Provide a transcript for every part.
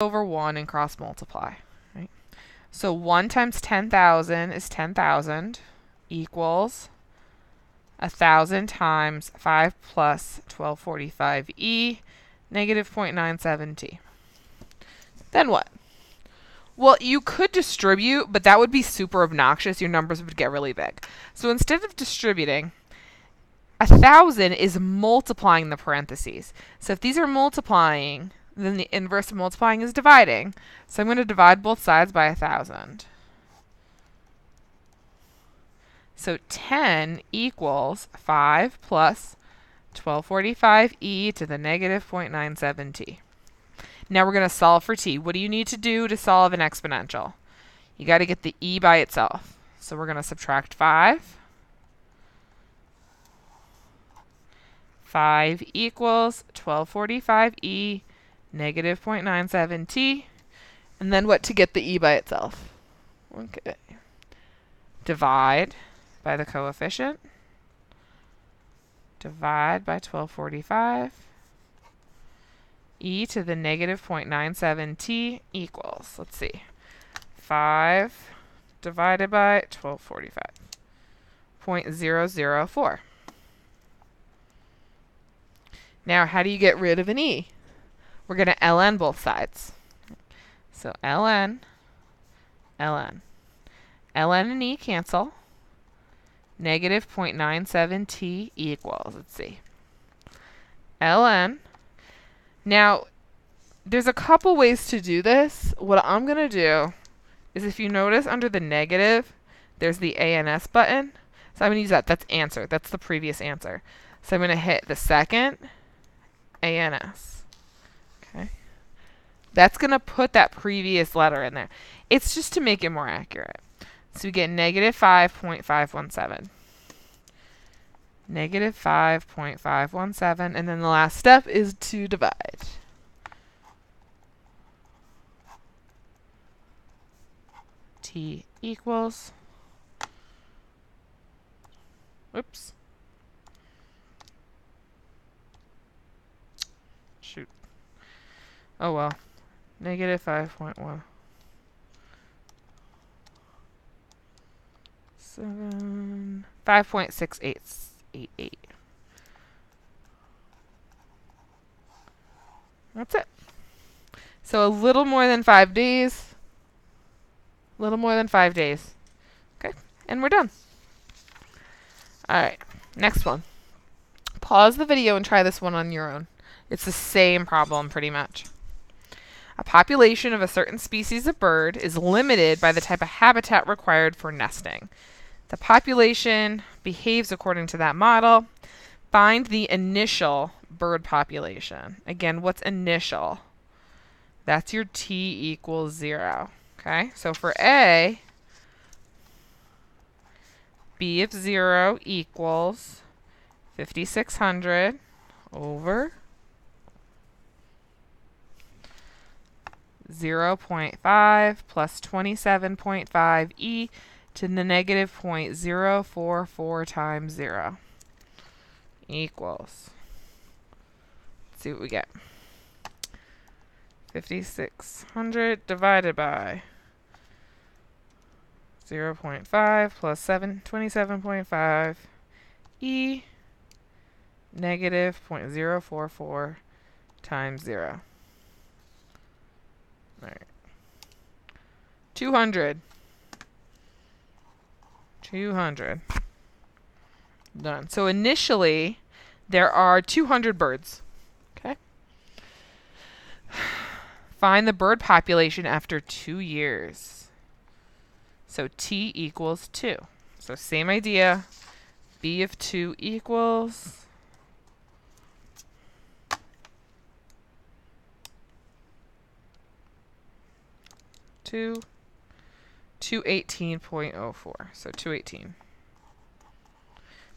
over 1 and cross multiply. Right? So 1 times 10,000 is 10,000 equals 1,000 times 5 plus 1245e negative 0.97t. Then what? Well, you could distribute, but that would be super obnoxious. Your numbers would get really big. So instead of distributing, 1,000 is multiplying the parentheses. So if these are multiplying, then the inverse of multiplying is dividing. So I'm going to divide both sides by 1,000. So 10 equals 5 plus 1245e to the negative 0.97t. Now we're going to solve for t. What do you need to do to solve an exponential? You got to get the e by itself. So we're going to subtract 5. 5 equals 1245e negative 0.97t. And then what to get the e by itself? Okay. Divide by the coefficient. Divide by 1245. E to the negative 0.97t equals, let's see, 5 divided by 1245, 0.004. Now, how do you get rid of an e? We're going to ln both sides. So ln, ln. ln and e cancel. Negative 0.97t equals, let's see, ln. Now, there's a couple ways to do this. What I'm going to do is, if you notice under the negative, there's the ANS button. So I'm going to use that. That's answer. That's the previous answer. So I'm going to hit the second ANS. Okay. That's going to put that previous letter in there. It's just to make it more accurate. So we get negative 5.517. Negative 5.517, and then the last step is to divide. T equals, oops, shoot, oh well, negative 5.1. 5.6888. That's it. So a little more than 5 days. A little more than 5 days. Okay, and we're done. All right, next one. Pause the video and try this one on your own. It's the same problem pretty much. A population of a certain species of bird is limited by the type of habitat required for nesting. The population behaves according to that model. Find the initial bird population. Again, what's initial? That's your t equals 0. Okay, so for A, B of 0 equals 5,600 over 0.5 plus 27.5 e to the negative 0.044 times 0 equals, let's see what we get. 5,600 divided by 0.5 plus 27.5 e negative 0.044 times 0. All right. 200. 200. Done. So initially, there are 200 birds. Okay. Find the bird population after 2 years. So t equals 2. So same idea. B of 2 equals 218.04. So 218.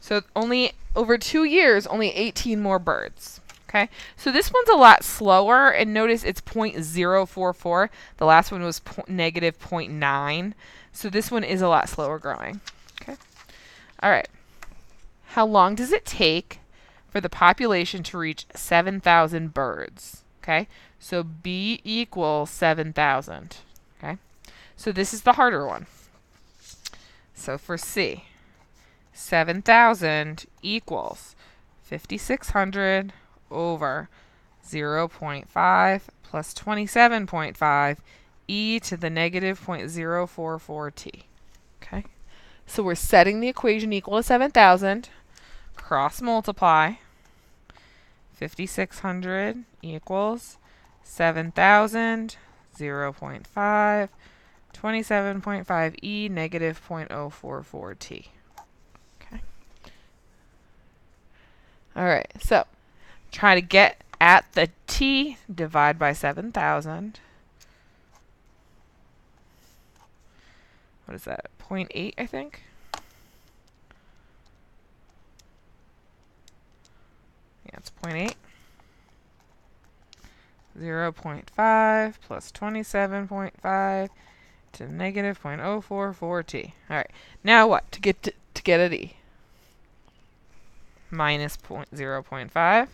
So only over 2 years, only 18 more birds. Okay, so this one's a lot slower, and notice it's 0.044. The last one was negative 0.9. So this one is a lot slower growing. Okay, all right. How long does it take for the population to reach 7,000 birds? Okay, so B equals 7,000. Okay, so this is the harder one. So for C, 7,000 equals 5,600 over 0.5 plus 27.5 e to the negative 0.044t. Okay, so we're setting the equation equal to 7,000. Cross multiply. 5,600 equals 7,000, 0.5, 27.5 e negative 0.044t. Okay. All right, so try to get at the t, divide by 7,000. What is that, 0.8, I think? Yeah, it's 0.8. 0.5 plus 27.5 to negative 0.044t. All right, now what? To get at e? Minus 0.5